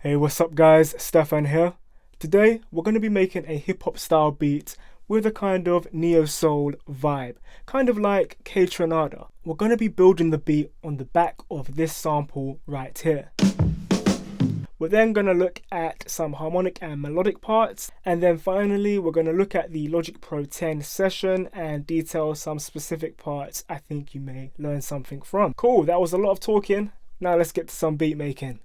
Hey, what's up guys, Stefan here. Today we're going to be making a hip hop style beat with a kind of neo-soul vibe, kind of like KAYTRANADA. We're going to be building the beat on the back of this sample right here. We're then going to look at some harmonic and melodic parts, and then finally we're going to look at the Logic Pro 10 session and detail some specific parts I think you may learn something from. Cool, that was a lot of talking. Now let's get to some beat making.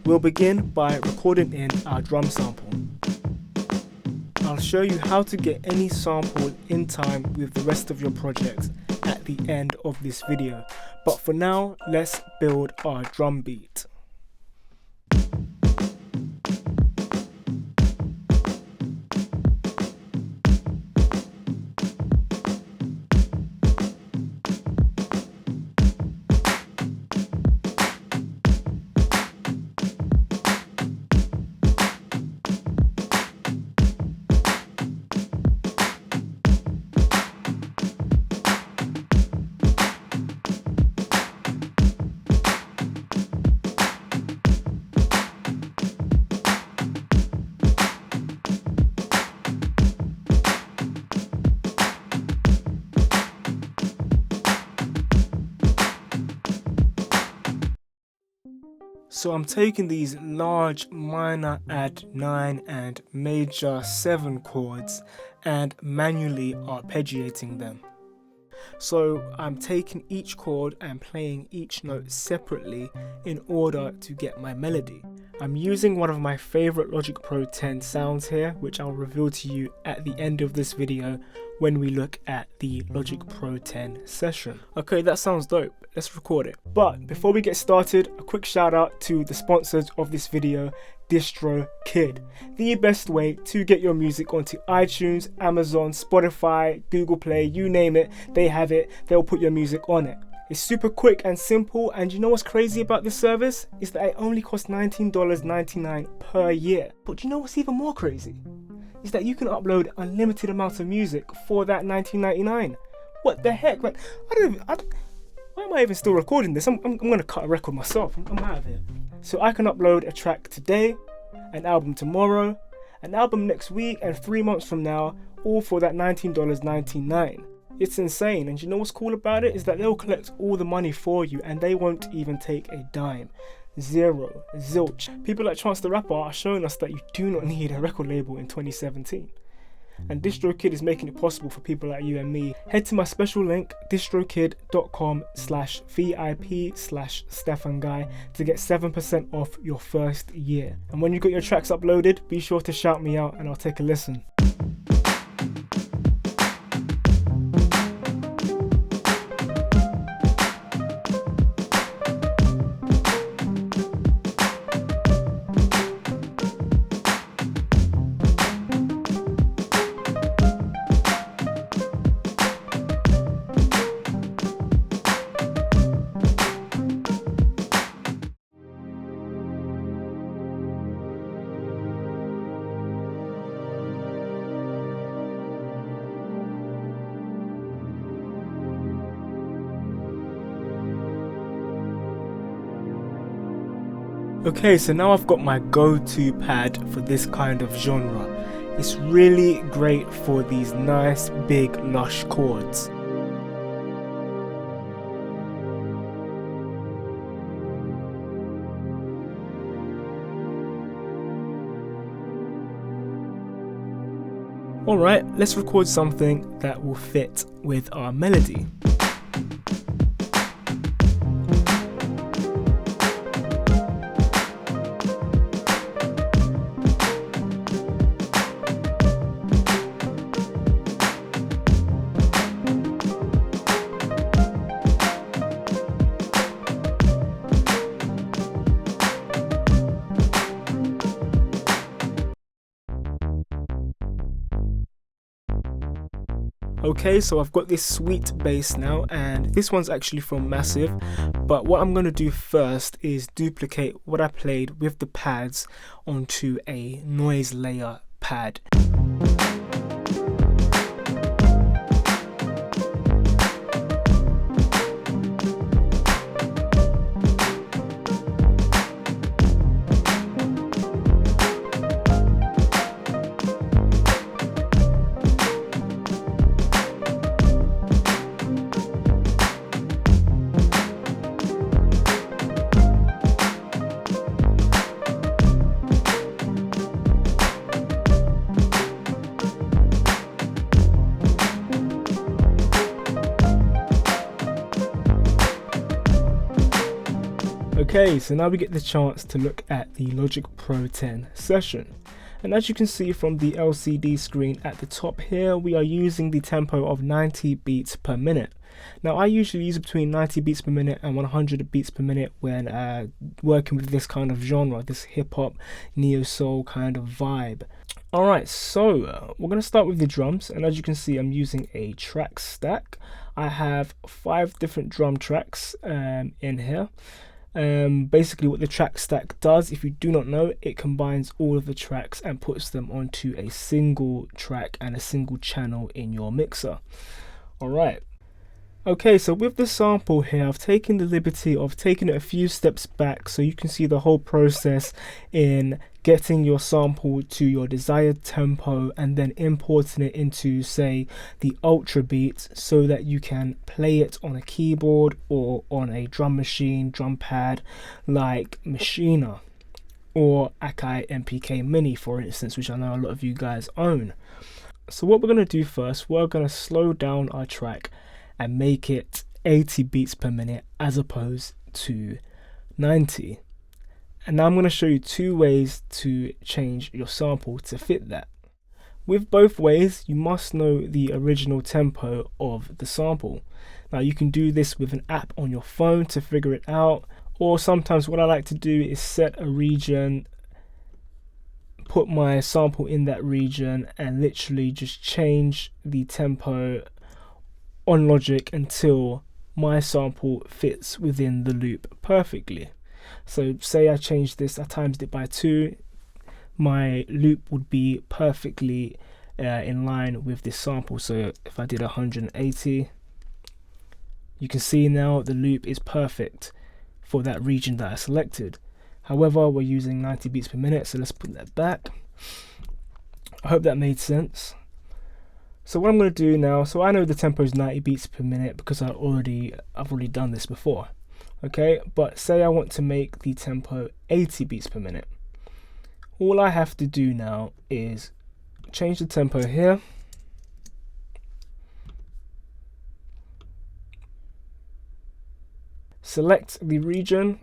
We'll begin by recording in our drum sample. I'll show you how to get any sample in time with the rest of your projects at the end of this video. But for now, let's build our drum beat. So I'm taking these large minor add 9 and major 7 chords and manually arpeggiating them. So I'm taking each chord and playing each note separately in order to get my melody. I'm using one of my favorite Logic Pro 10 sounds here, which I'll reveal to you at the end of this video when we look at the Logic Pro 10 session. Okay, that sounds dope. Let's record it. But before we get started, a quick shout out to the sponsors of this video, DistroKid, the best way to get your music onto iTunes, Amazon, Spotify, Google Play, you name it, they have it. They'll put your music on it. It's super quick and simple, and you know what's crazy about this service? Is that it only costs $19.99 per year. But you know what's even more crazy? Is that you can upload unlimited amounts of music for that $19.99. What the heck? Like, why am I even still recording this? I'm gonna cut a record myself. I'm out of here. So I can upload a track today, an album tomorrow, an album next week, and 3 months from now, all for that $19.99. It's insane, and you know what's cool about it is that they'll collect all the money for you and they won't even take a dime. Zero, zilch. People like Chance the Rapper are showing us that you do not need a record label in 2017. And DistroKid is making it possible for people like you and me. Head to my special link, distrokid.com/VIP/StefanGuy to get 7% off your first year. And when you got your tracks uploaded, be sure to shout me out and I'll take a listen. Okay, so now I've got my go-to pad for this kind of genre. It's really great for these nice, big, lush chords. Alright, let's record something that will fit with our melody. Okay, so I've got this sweet bass now, and this one's actually from Massive, but what I'm going to do first is duplicate what I played with the pads onto a noise layer pad. Okay, so now we get the chance to look at the Logic Pro 10 session. And as you can see from the LCD screen at the top here, we are using the tempo of 90 beats per minute. Now I usually use between 90 beats per minute and 100 beats per minute when working with this kind of genre, this hip hop, neo soul kind of vibe. Alright, so we're going to start with the drums, and as you can see I'm using a track stack. I have 5 different drum tracks in here. Basically what the track stack does, if you do not know, it combines all of the tracks and puts them onto a single track and a single channel in your mixer. Alright. Okay, so with the sample here, I've taken the liberty of taking it a few steps back so you can see the whole process in getting your sample to your desired tempo and then importing it into, say, the Ultra Beat so that you can play it on a keyboard or on a drum machine, drum pad like Machina or Akai MPK Mini, for instance, which I know a lot of you guys own. So what we're going to do first, we're going to slow down our track and make it 80 beats per minute as opposed to 90. And now I'm going to show you 2 ways to change your sample to fit that. With both ways, you must know the original tempo of the sample. Now you can do this with an app on your phone to figure it out, or sometimes what I like to do is set a region, put my sample in that region and literally just change the tempo on Logic until my sample fits within the loop perfectly. So say I changed this, I times it by 2, my loop would be perfectly in line with this sample. So if I did 180, you can see now the loop is perfect for that region that I selected. However, we're using 90 beats per minute, so let's put that back. I hope that made sense. So what I'm going to do now, so I know the tempo is 90 beats per minute because I've already done this before. Okay, but say I want to make the tempo 80 beats per minute. All I have to do now is change the tempo here. Select the region,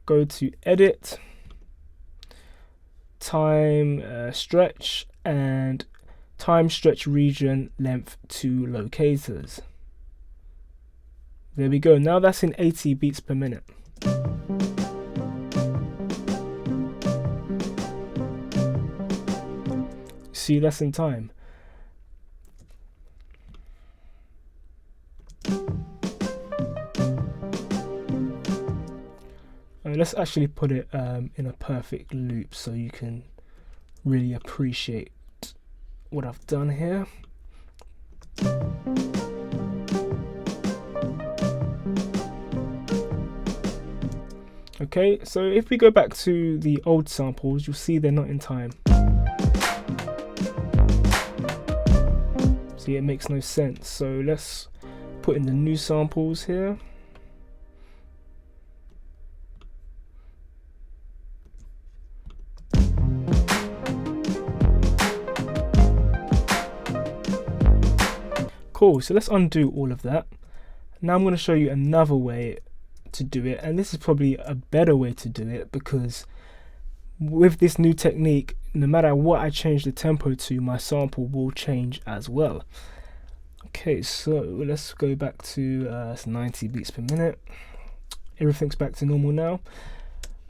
go to edit, time stretch, and time stretch region length to locators. There we go, now that's in 80 beats per minute. See, that's in time. Let's actually put it in a perfect loop so you can really appreciate what I've done here. Okay, so if we go back to the old samples, you'll see they're not in time. See, it makes no sense. So let's put in the new samples here. Cool, so let's undo all of that. Now I'm going to show you another way to do it, and this is probably a better way to do it because with this new technique, no matter what I change the tempo to, my sample will change as well. Okay, so let's go back to 90 beats per minute. Everything's back to normal now,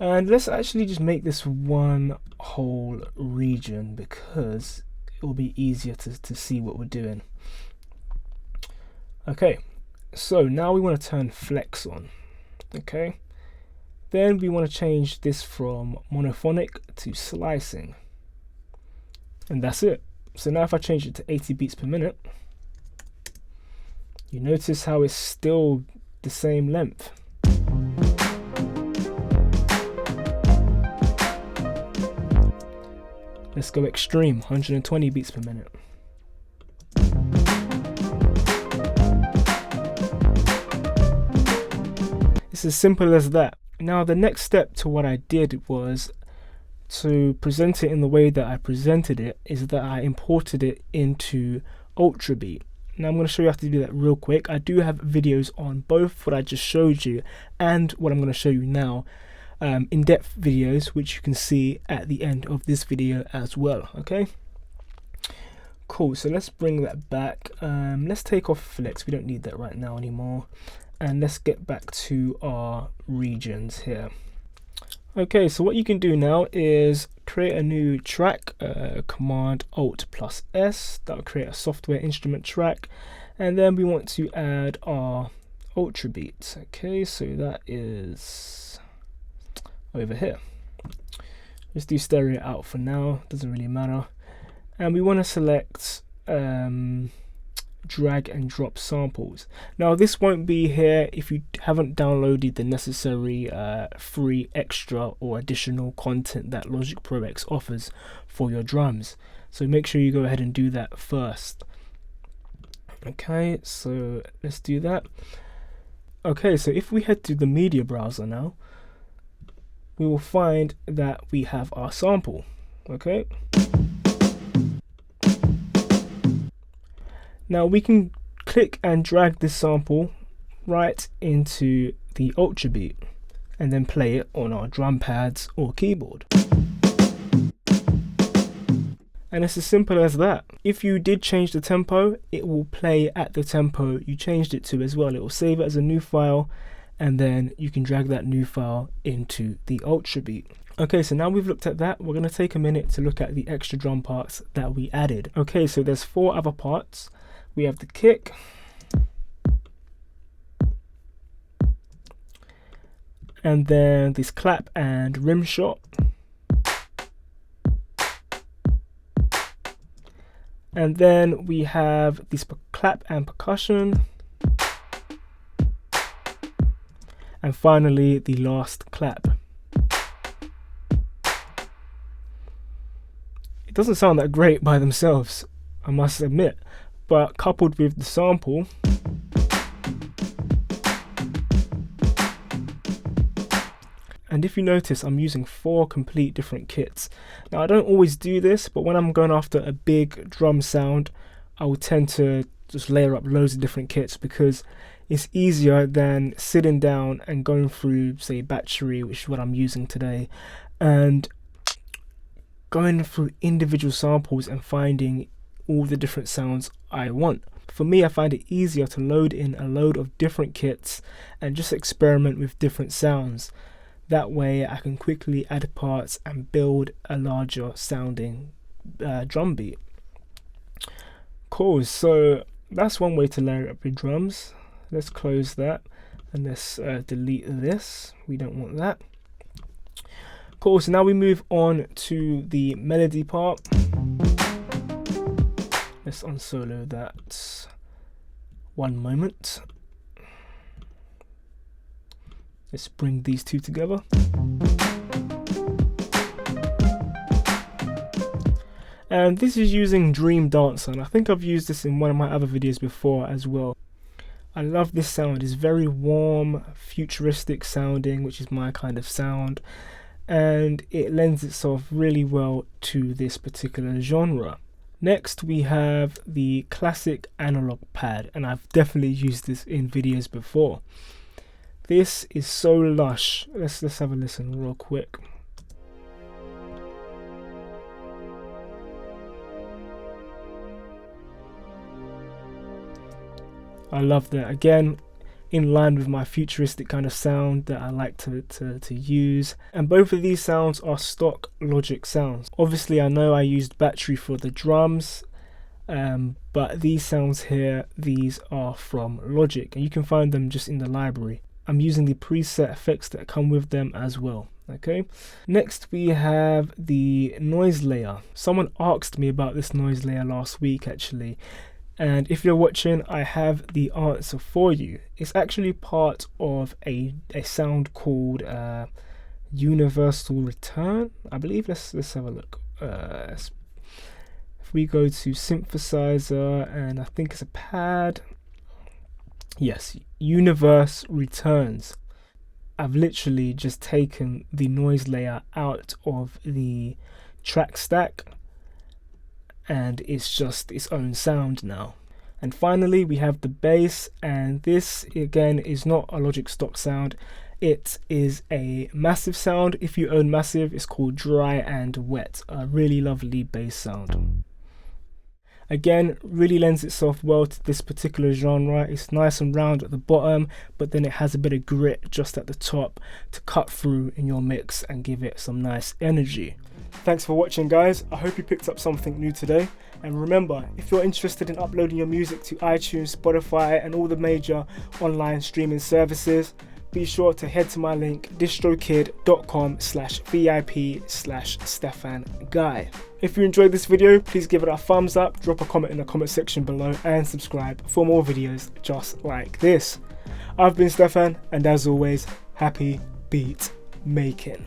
and let's actually just make this one whole region because it will be easier to see what we're doing. Okay, so now we want to turn flex on. Okay, then we want to change this from monophonic to slicing, and that's it. So now if I change it to 80 beats per minute, you notice how it's still the same length. Let's go extreme, 120 beats per minute. It's as simple as that. Now the next step to what I did was to present it in the way that I presented it, is that I imported it into Ultra Beat. Now I'm going to show you how to do that real quick. I do have videos on both what I just showed you and what I'm going to show you now. in-depth videos, which you can see at the end of this video as well. Okay, cool. So let's bring that back. Let's take off flex, we don't need that right now anymore, and let's get back to our regions here. Okay, so what you can do now is create a new track, Command Alt plus S, that'll create a software instrument track, and then we want to add our ultra beats. Okay, so that is over here. Let's do stereo out for now, doesn't really matter. And we want to select drag and drop samples. Now this won't be here if you haven't downloaded the necessary free extra or additional content that Logic Pro X offers for your drums, so make sure you go ahead and do that first. Okay, so let's do that. Okay, so if we head to the media browser now, we will find that we have our sample. Okay, now we can click and drag this sample right into the ultra beat and then play it on our drum pads or keyboard. And it's as simple as that. If you did change the tempo, it will play at the tempo you changed it to as well. It will save it as a new file, and then you can drag that new file into the ultra beat. Okay, so now we've looked at that, we're going to take a minute to look at the extra drum parts that we added. Okay, so there's 4 other parts. We have the kick, and then this clap and rim shot, and then we have this clap and percussion, and finally the last clap. It doesn't sound that great by themselves, I must admit, but coupled with the sample, and if you notice, I'm using 4 complete different kits. Now I don't always do this, but when I'm going after a big drum sound, I will tend to just layer up loads of different kits because it's easier than sitting down and going through, say, Battery, which is what I'm using today, and going through individual samples and finding all the different sounds I want. For me, I find it easier to load in a load of different kits and just experiment with different sounds. That way I can quickly add parts and build a larger sounding drum beat. Cool, so that's one way to layer up your drums. Let's close that and let's delete this, we don't want that. Cool, so now we move on to the melody part. Let's unsolo that. One moment. Let's bring these two together. And this is using Dream Dancer, and I think I've used this in one of my other videos before as well. I love this sound, it's very warm, futuristic sounding, which is my kind of sound, and it lends itself really well to this particular genre. Next we have the classic analog pad, and I've definitely used this in videos before. This is so lush. Let's have a listen real quick. I love that. Again, in line with my futuristic kind of sound that I like to use. And both of these sounds are stock Logic sounds. Obviously I know I used Battery for the drums, but these sounds here, these are from Logic, and you can find them just in the library. I'm using the preset effects that come with them as well. Okay, next we have the noise layer. Someone asked me about this noise layer last week actually, and if you're watching, I have the answer for you. It's actually part of a sound called Universal Return, I believe. Let's have a look. If we go to synthesizer, and I think it's a pad. Yes, Universe Returns. I've literally just taken the noise layer out of the track stack, and it's just its own sound now. And finally we have the bass, and this again is not a Logic stock sound. It is a Massive sound. If you own Massive, it's called Dry and Wet. A really lovely bass sound. Again, really lends itself well to this particular genre. It's nice and round at the bottom, but then it has a bit of grit just at the top to cut through in your mix and give it some nice energy. Thanks for watching, guys. I hope you picked up something new today. And remember, if you're interested in uploading your music to iTunes, Spotify and all the major online streaming services, be sure to head to my link distrokid.com/VIP/Stefan Guy. If you enjoyed this video, please give it a thumbs up, drop a comment in the comment section below and subscribe for more videos just like this. I've been Stefan, and as always, happy beat making.